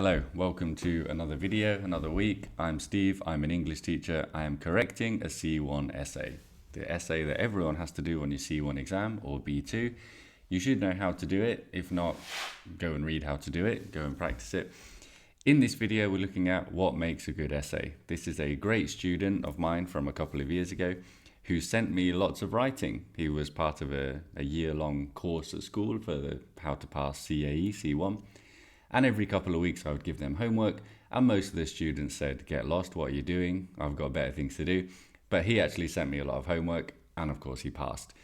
Hello, welcome to another video, another week. I'm Steve, I'm an English teacher. I am correcting a C1 essay. The essay that everyone has to do on your C1 exam or B2. You should know how to do it. If not, go and read how to do it, go and practice it. In this video, we're looking at what makes a good essay. This is a great student of mine from a couple of years ago who sent me lots of writing. He was part of a year-long course at school for how to pass CAE, C1. And every couple of weeks I would give them homework, and most of the students said, get lost, what are you doing? I've got better things to do. But he actually sent me a lot of homework, and of course he passed.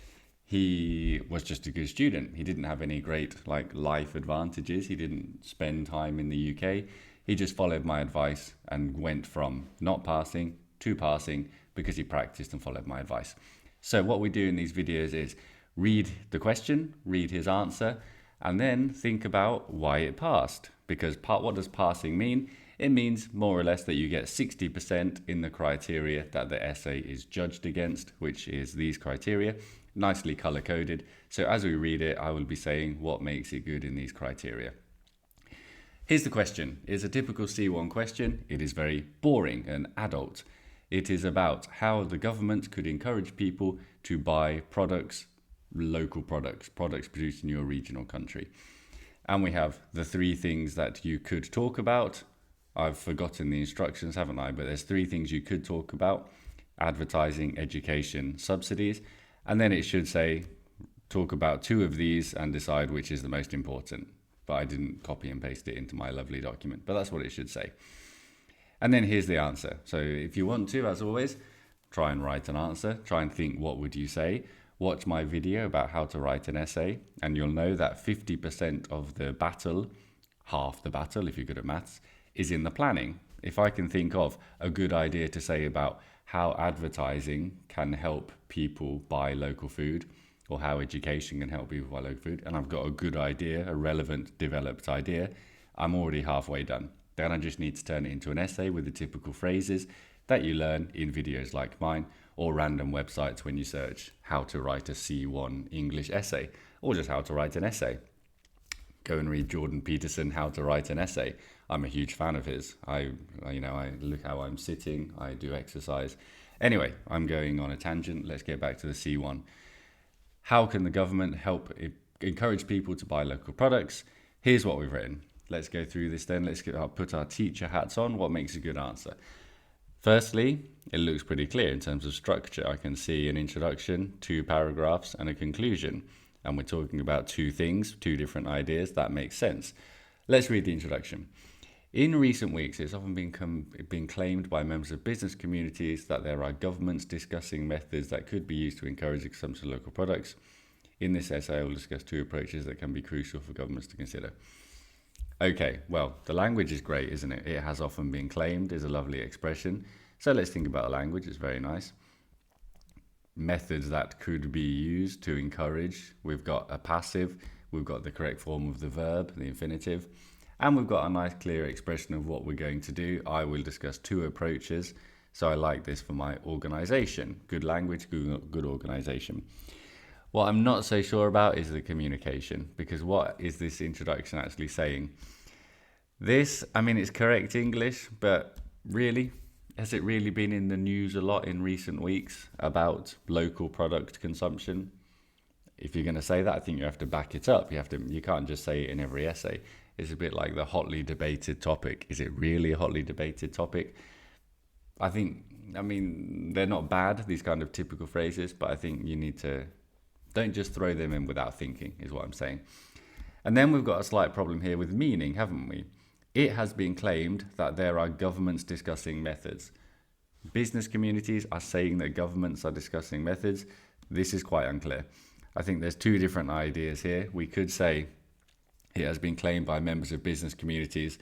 He was just a good student. He didn't have any great life advantages. He didn't spend time in the UK. He just followed my advice and went from not passing to passing because he practiced and followed my advice. So what we do in these videos is read the question, read his answer, and then think about why it passed. Because what does passing mean? It means more or less that you get 60% in the criteria that the essay is judged against, which is these criteria, nicely color coded. So as we read it, I will be saying what makes it good in these criteria. Here's the question. It's a typical C1 question. It is very boring and adult. It is about how the government could encourage people to buy products, local products produced in your regional country. And we have the three things that you could talk about. I've forgotten the instructions, haven't I? But there's three things you could talk about: advertising, education, subsidies. And then it should say, talk about two of these and decide which is the most important. But I didn't copy and paste it into my lovely document, but that's what it should say. And then here's the answer. So if you want to, as always, try and write an answer, try and think, what would you say? Watch my video about how to write an essay, and you'll know that 50% of the battle, half the battle if you're good at maths, is in the planning. If I can think of a good idea to say about how advertising can help people buy local food, or how education can help people buy local food, and I've got a good idea, a relevant, developed idea, I'm already halfway done. Then I just need to turn it into an essay with the typical phrases that you learn in videos like mine, or random websites when you search how to write a C1 English essay, or just how to write an essay. Go and read Jordan Peterson, How to Write an Essay. I'm a huge fan of his. I look how I'm sitting, I do exercise. Anyway, I'm going on a tangent. Let's get back to the C1. How can the government help encourage people to buy local products? Here's what we've written. Let's go through this then. Let's put our teacher hats on. What makes a good answer? Firstly, it looks pretty clear in terms of structure. I can see an introduction, 2 paragraphs, and a conclusion. And we're talking about two things, 2 different ideas. That makes sense. Let's read the introduction. In recent weeks, it's often been claimed by members of business communities that there are governments discussing methods that could be used to encourage the consumption of local products. In this essay, I will discuss 2 approaches that can be crucial for governments to consider. Okay, well, the language is great, isn't it? It has often been claimed is a lovely expression. So let's think about the language. It's very nice. Methods that could be used to encourage. We've got a passive. We've got the correct form of the verb, the infinitive. And we've got a nice clear expression of what we're going to do. I will discuss 2 approaches. So I like this for my organization. Good language, good organization. What I'm not so sure about is the communication, because what is this introduction actually saying? This, it's correct English, but really, has it really been in the news a lot in recent weeks about local product consumption? If you're going to say that, I think you have to back it up. You can't just say it in every essay. It's a bit like the hotly debated topic. Is it really a hotly debated topic? They're not bad, these kind of typical phrases, but I think you need to don't just throw them in without thinking, is what I'm saying. And then we've got a slight problem here with meaning, haven't we? It has been claimed that there are governments discussing methods. Business communities are saying that governments are discussing methods. This is quite unclear. I think there's 2 different ideas here. We could say it has been claimed by members of business communities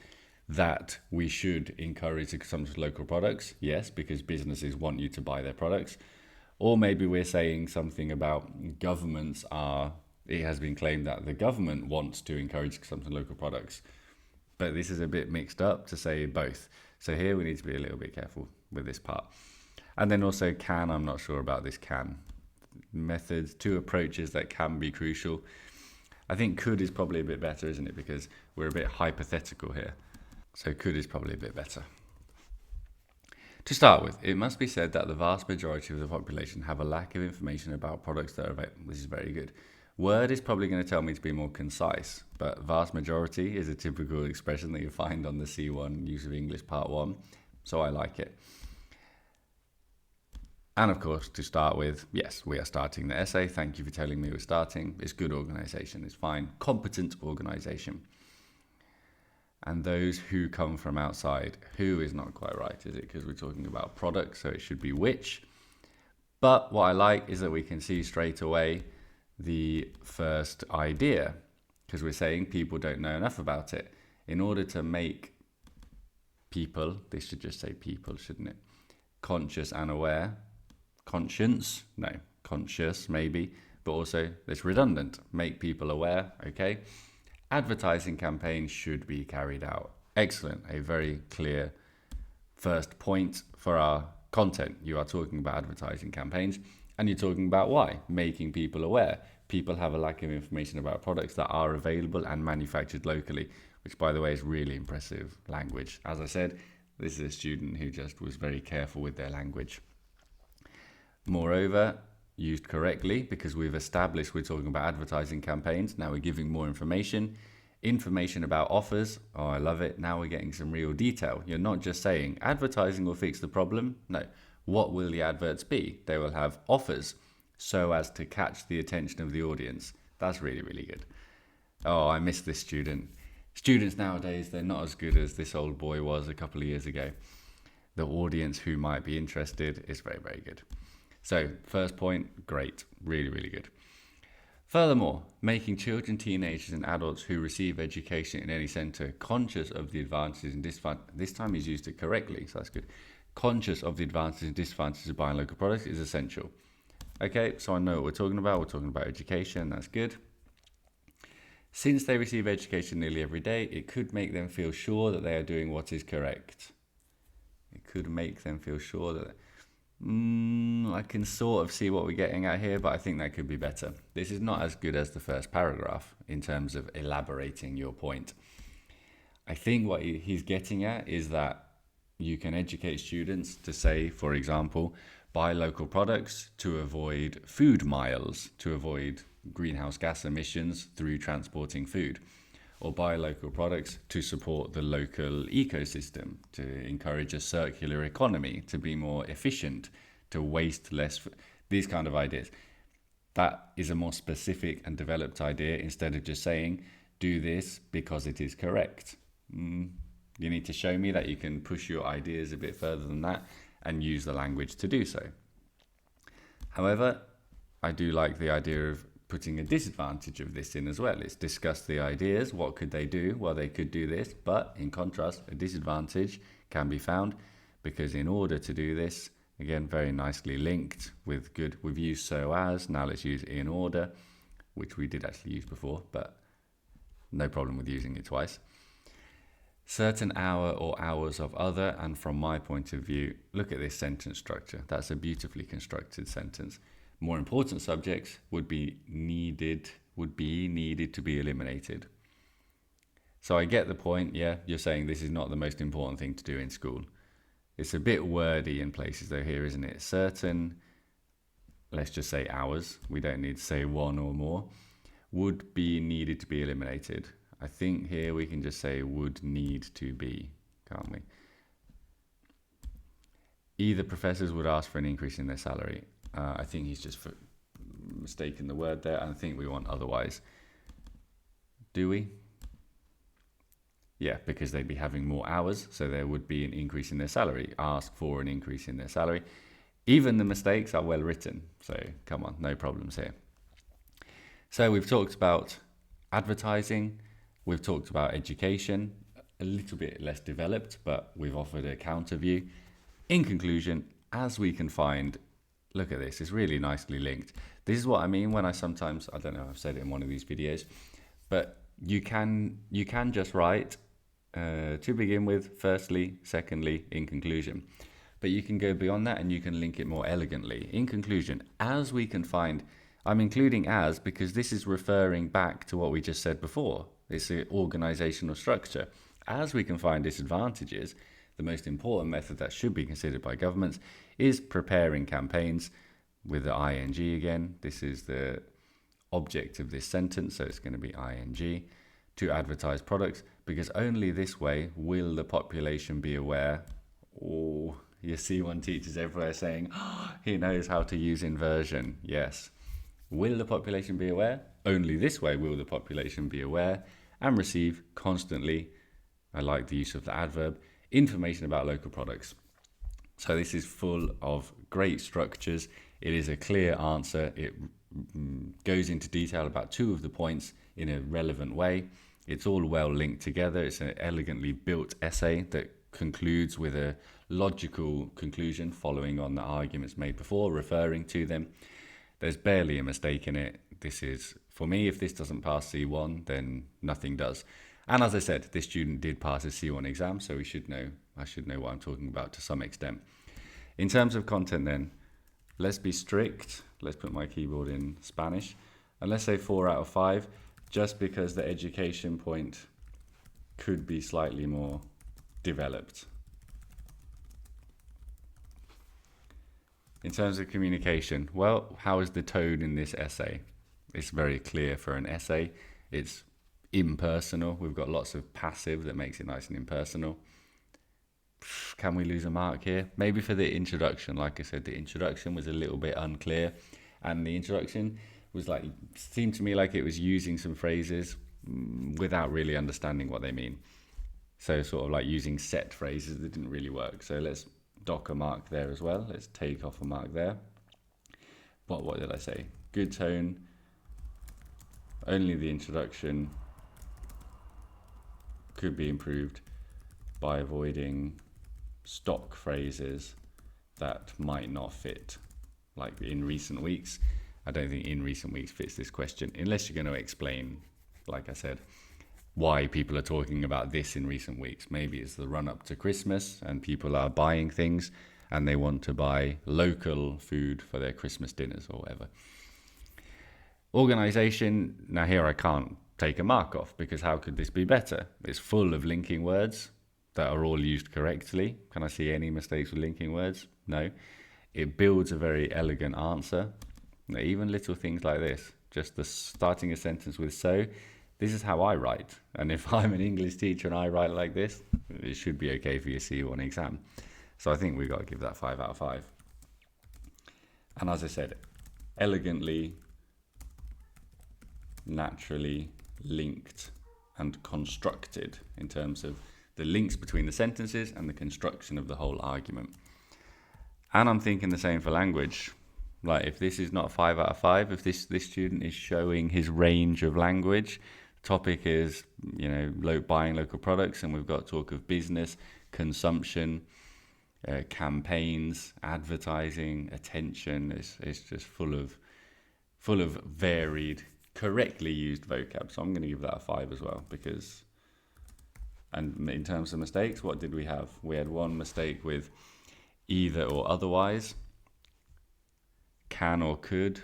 that we should encourage the consumption of local products. Yes, because businesses want you to buy their products. Or maybe we're saying something about it has been claimed that the government wants to encourage consumption of local products. But this is a bit mixed up to say both. So here we need to be a little bit careful with this part. And then also I'm not sure about this can. Methods, 2 approaches that can be crucial. I think could is probably a bit better, isn't it? Because we're a bit hypothetical here. So could is probably a bit better. To start with, it must be said that the vast majority of the population have a lack of information about products that are available. This is very good. Word is probably going to tell me to be more concise, but vast majority is a typical expression that you find on the C1 Use of English Part 1, so I like it. And of course, to start with, yes, we are starting the essay. Thank you for telling me we're starting. It's good organisation, it's fine. Competent organisation. And those who come from outside. Who is not quite right, is it? Because we're talking about products, so it should be which. But what I like is that we can see straight away the first idea, because we're saying people don't know enough about it. In order to make people, this should just say people, shouldn't it? Conscious and aware. Conscience, no, conscious maybe, but also it's redundant. Make people aware, okay? Advertising campaigns should be carried out. Excellent, a very clear first point for our content. You are talking about advertising campaigns and you're talking about why? Making people aware. People have a lack of information about products that are available and manufactured locally, which by the way is really impressive language. As I said, this is a student who just was very careful with their language. Moreover, used correctly, because we've established we're talking about advertising campaigns. Now we're giving more information about offers. Oh, I love it. Now we're getting some real detail. You're not just saying advertising will fix the problem. No, what will the adverts be? They will have offers so as to catch the attention of the audience. That's really, really good. Oh, I miss this student. Students nowadays, they're not as good as this old boy was a couple of years ago. The audience who might be interested is very, very good. So, first point, great, really, really good. Furthermore, making children, teenagers and adults who receive education in any centre conscious of the advantages and disadvantages, this time he's used it correctly, so that's good. Conscious of the advantages and disadvantages of buying local products is essential. Okay, so I know what we're talking about. We're talking about education, that's good. Since they receive education nearly every day, it could make them feel sure that they are doing what is correct. It could make them feel sure that... I can sort of see what we're getting at here, but I think that could be better. This is not as good as the first paragraph in terms of elaborating your point. I think what he's getting at is that you can educate students to say, for example, buy local products to avoid food miles, to avoid greenhouse gas emissions through transporting food, or buy local products to support the local ecosystem, to encourage a circular economy, to be more efficient, to waste less, these kind of ideas. That is a more specific and developed idea instead of just saying, do this because it is correct. You need to show me that you can push your ideas a bit further than that and use the language to do so. However, I do like the idea of putting a disadvantage of this in as well. It's discuss the ideas. What could they do? Well, they could do this, but in contrast, a disadvantage can be found because in order to do this, again, very nicely linked with good, we've used so as, now let's use in order, which we did actually use before, but no problem with using it twice. Certain hour or hours of other, and from my point of view, look at this sentence structure. That's a beautifully constructed sentence. More important subjects would be needed to be eliminated. So I get the point, yeah, you're saying this is not the most important thing to do in school. It's a bit wordy in places though here, isn't it? Certain, let's just say hours, we don't need to say one or more, would be needed to be eliminated. I think here we can just say would need to be, can't we? Either professors would ask for an increase in their salary. I think he's just mistaken the word there, and I think we want otherwise. Do we? Yeah, because they'd be having more hours, so there would be an increase in their salary. Ask for an increase in their salary. Even the mistakes are well written, so come on, no problems here. So we've talked about advertising, we've talked about education, a little bit less developed, but we've offered a counter view. In conclusion, as we can find, look at this, it's really nicely linked. This is what I mean when I sometimes, I don't know, I've said it in one of these videos, but you can just write to begin with, firstly, secondly, in conclusion. But you can go beyond that and you can link it more elegantly. In conclusion, as we can find, I'm including as because this is referring back to what we just said before. It's an organizational structure. As we can find disadvantages, the most important method that should be considered by governments is preparing campaigns with the ing again. This is the object of this sentence, so it's going to be ing, to advertise products, because only this way will the population be aware. Oh, you see one teachers everywhere saying, oh, he knows how to use inversion. Yes. Will the population be aware? Only this way will the population be aware and receive constantly, I like the use of the adverb, information about local products. So this is full of great structures. It is a clear answer. It goes into detail about two of the points in a relevant way. It's all well linked together. It's an elegantly built essay that concludes with a logical conclusion following on the arguments made before, referring to them. There's barely a mistake in it. This is, for me, if this doesn't pass C1, then nothing does. And as I said, this student did pass his C1 exam, so I should know what I'm talking about to some extent. In terms of content then, let's be strict. Let's put my keyboard in Spanish. And let's say 4 out of 5, just because the education point could be slightly more developed. In terms of communication, well, how is the tone in this essay? It's very clear for an essay. It's impersonal. We've got lots of passive that makes it nice and impersonal. Can we lose a mark here? Maybe for the introduction. Like I said, the introduction was a little bit unclear, and the introduction was seemed to me like it was using some phrases without really understanding what they mean. So sort of like using set phrases that didn't really work. So let's dock a mark there as well. Let's take off a mark there. What did I say? Good tone. Only the introduction could be improved by avoiding stock phrases that might not fit, like in recent weeks. I don't think in recent weeks fits this question, unless you're going to explain, like I said, why people are talking about this in recent weeks. Maybe it's the run up to Christmas and people are buying things and they want to buy local food for their Christmas dinners or whatever. Organization, now here I can't take a mark off, because how could this be better? It's full of linking words that are all used correctly. Can I see any mistakes with linking words? No. It builds a very elegant answer. Even little things like this, just the starting a sentence with so, this is how I write. And if I'm an English teacher and I write like this, it should be okay for your C1 exam. So I think we've got to give that 5 out of 5. And as I said, elegantly, naturally linked and constructed in terms of the links between the sentences and the construction of the whole argument. And I'm thinking the same for language. Like, if this is not 5 out of 5, if this student is showing his range of language, topic is, buying local products, and we've got talk of business, consumption, campaigns, advertising, attention. It's just full of varied, correctly used vocab. So I'm going to give that a 5 as well, because, and in terms of mistakes, what did we have? We had one mistake with either or otherwise, can or could,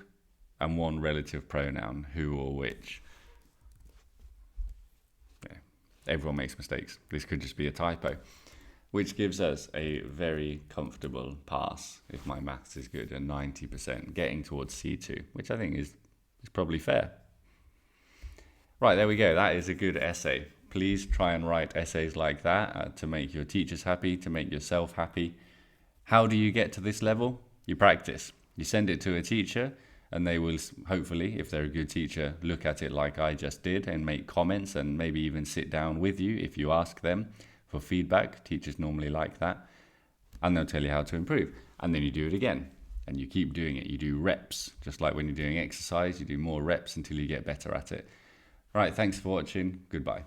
and one relative pronoun, who or which. Yeah. Everyone makes mistakes. This could just be a typo, which gives us a very comfortable pass, if my maths is good, a 90%, getting towards C2, which I think is probably fair. Right, there we go. That is a good essay. Please try and write essays like that to make your teachers happy, to make yourself happy. How do you get to this level? You practice. You send it to a teacher, and they will hopefully, if they're a good teacher, look at it like I just did and make comments, and maybe even sit down with you if you ask them for feedback. Teachers normally like that. And they'll tell you how to improve. And then you do it again. And you keep doing it. You do reps. Just like when you're doing exercise, you do more reps until you get better at it. All right, thanks for watching. Goodbye.